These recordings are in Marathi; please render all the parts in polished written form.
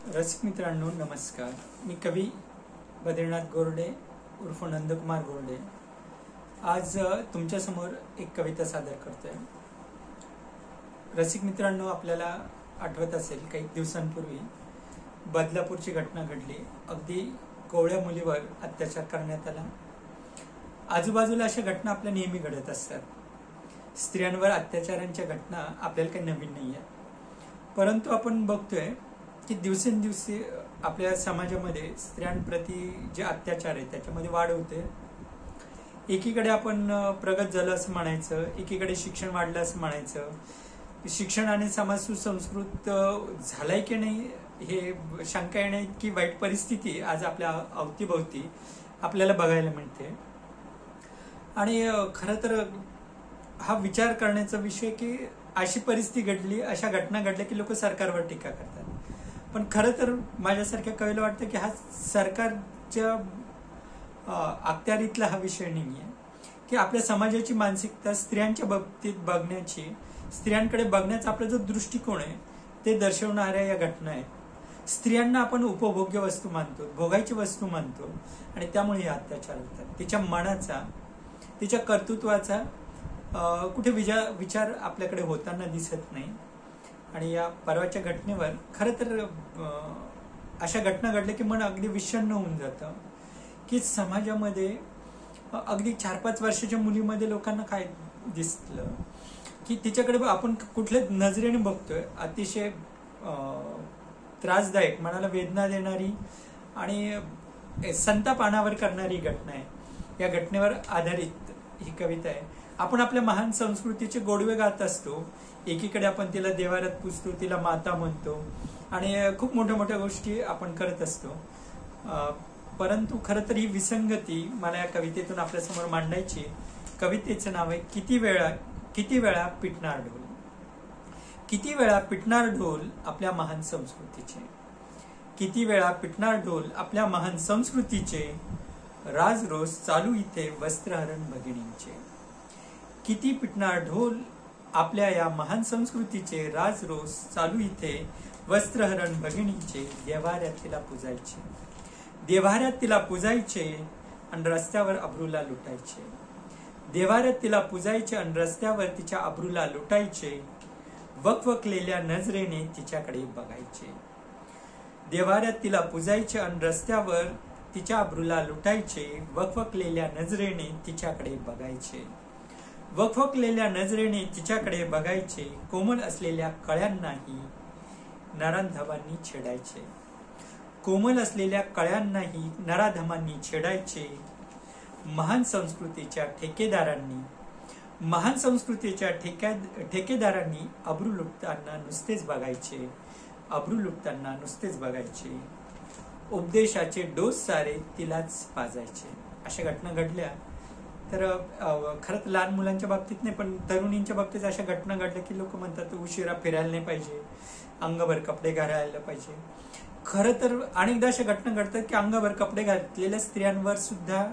रसिक मित्रांनो नमस्कार. मी कवी बद्रीनाथ गोरडे उर्फ नंदकुमार गोरडे आज तुमच्यासमोर एक कविता सादर करतोय. रसिक मित्रांनो, आपल्याला आठवत असेल काही दिवसांपूर्वी बदलापूरची घटना घडली. अगदी कोवळ्या मुलीवर अत्याचार करण्यात आला. आजूबाजूला अशा घटना आपल्या नेहमी घडत असतात. स्त्रियांवर अत्याचारांच्या घटना आपल्याला काही नवीन नाही आहे, परंतु आपण बघतोय की दिवसेंदिवस आपल्या समाजामध्ये स्त्रियांप्रती जे अत्याचार आहे त्याच्यामध्ये वाढ होते. एकीकडे आपण प्रगत झालं असं म्हणायचं, एकीकडे शिक्षण वाढलं असं म्हणायचं. शिक्षणाने समाज सुसंस्कृत झालाय की नाही हे शंका येण्या इतकी वाईट परिस्थिती आज आपल्या अवतीभोवती आपल्याला बघायला मिळते. आणि खरं तर हा विचार करण्याचा विषय की अशी परिस्थिती घडली, अशा घटना घडल्या की लोक सरकारवर टीका करतात. पण खरं तर माझ्यासारख्या कवीला वाटतं की हा सरकारच्या अखत्यारीतला हा विषय नाहीये, की आपल्या समाजाची मानसिकता स्त्रियांच्या बाबतीत बघण्याची, स्त्रियांकडे बघण्याचा आपला जो दृष्टिकोन आहे ते दर्शवणाऱ्या या घटना आहेत. स्त्रियांना आपण उपभोग्य वस्तू मानतो, भोगायची वस्तू मानतो आणि त्यामुळे हे अत्याचार होतात. तिच्या मनाचा, तिच्या कर्तृत्वाचा कुठे विचार आपल्याकडे होताना दिसत नाही. आणि या परवाच्या घटनेवर खरं तर अशा घटना घडल्या की मन अगदी विषण्ण होऊन जातं की समाजामध्ये अगदी 4-5 वर्षाच्या मुलीमध्ये लोकांना काय दिसलं की तिच्याकडे आपण कुठल्या नजरेने बघतोय. अतिशय त्रासदायक, मनाला वेदना देणारी आणि संताप अनावर करणारी घटना आहे. या घटनेवर आधारित ही कविता आहे. आपण आपल्या महान संस्कृतीचे गोडवे गात असतो. एकीकडे आपण तिला देवाऱ्यात पुजतो, तिला माता म्हणतो आणि खूप मोठ्या मोठ्या गोष्टी आपण करत असतो. परंतु खरं तर ही विसंगती मला या कवितेतून आपल्यासमोर मांडायची. कवितेचं नाव आहे किती वेळा पिटणार ढोल. किती वेळा पिटणार ढोल आपल्या महान संस्कृतीचे. किती वेळा पिटणार ढोल आपल्या महान संस्कृतीचे. राज रोज चालू इथे वस्त्रहरण भगिनींचे. किती पिटणार ढोल आपल्या या महान संस्कृतीचे. राज रोज चालू इथे वस्त्रहरण भगिनींचे. देवाऱ्यात तिला पूजायचे, देवाऱ्यात तिला पूजायचे आणि रस्त्यावर अब्रूला लुटायचे. देवाऱ्यात तिला पूजायचे आणि रस्त्यावर तिच्या अब्रूला लुटायचे. वकवकलेल्या नजरेने तिच्याकडे बघायचे. देवाऱ्यात तिला पूजायचे आणि रस्त्यावर तिच्या अब्रूला लुटायचे. वकवकलेल्या नजरेने तिच्याकडे बघायचे. वकवकलेल्या नजरेने तिच्याकडे बघायचे. कोमल असलेल्या कळ्यांनाही नराधमांनी छेडायचे. कोमल असलेल्या कळ्यांनाही नराधमांनी छेडायचे. महान संस्कृतीच्या ठेकेदारांनी अब्रू लुटताना नुसतेच बघायचे. अब्रू लुटताना नुसतेच बघायचे. उपदेशाचे डोस सारे तिलाच पाजायचे. अशा घटना घडल्या. तर खरं तर लहान मुलांच्या बाबतीत नाही, पण तरुणींच्या बाबतीत अशा घटना घडल्या की लोक म्हणतात उशिरा फिरायला नाही पाहिजे, अंगभर कपडे घालायला पाहिजे. खरं तर अनेकदा अशा घटना घडतात की अंगभर कपडे घातलेल्या स्त्रियांवर सुद्धा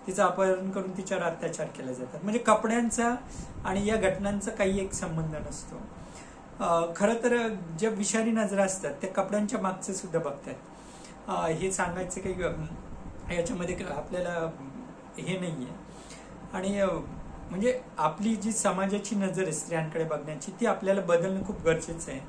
तिचं अपहरण करून तिच्यावर अत्याचार केले जातात. म्हणजे कपड्यांचा आणि या घटनांचा काही एक संबंध नसतो. खरं तर ज्या विषारी नजरा असतात त्या कपड्यांच्या मागचे सुद्धा बघतात. हे सांगायचं काही याच्यामध्ये आपल्याला हे नाहीये. आणि म्हणजे आपली जी समाजाची नजर आहे स्त्रियांकडे बघण्याची ती आपल्याला बदलणं खूप गरजेचं आहे.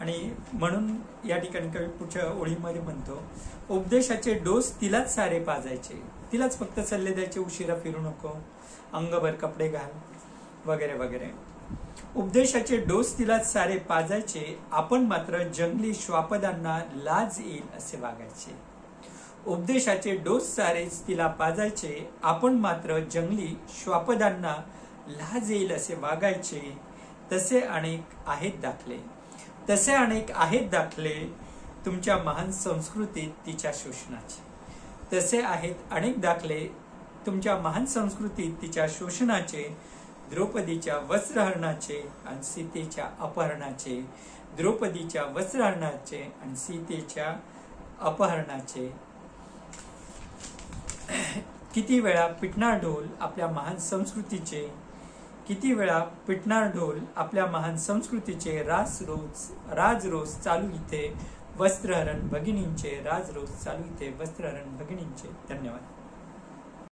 आणि म्हणून या ठिकाणी कवी पुढच्या ओळीमध्ये म्हणतो, उपदेशाचे डोस तिलाच सारे पाजायचे. तिलाच फक्त सल्ले द्यायचे, उशिरा फिरू नको, अंगभर कपडे घाल वगैरे वगैरे. उपदेशाचे डोस तिलाच सारे पाजायचे. आपण मात्र जंगली श्वापदांना लाज येईल असे वागायचे. उपदेशाचे डोस सारेच तिला पाजायचे. आपण मात्र जंगली श्वापदांना लाज येईल असे वागायचे. तसे अनेक आहेत दाखले तुमच्या महान संस्कृतीत तिच्या शोषणाचे. तसे आहेत अनेक दाखले तुमच्या महान संस्कृतीत तिच्या शोषणाचे. द्रौपदीच्या वस्त्रहरणाचे आणि सीतेच्या अपहरणाचे. द्रौपदीच्या वस्त्रहरणाचे आणि सीतेच्या अपहरणाचे. किती वेळा पिटणार ढोल आपल्या महान संस्कृतीचे. किती वेळा पिटणार ढोल आपल्या महान संस्कृतीचे. राज रोज चालू इथे वस्त्रहरण भगिनींचे राजरोस चालू इथे वस्त्रहरण भगिनींचे. धन्यवाद.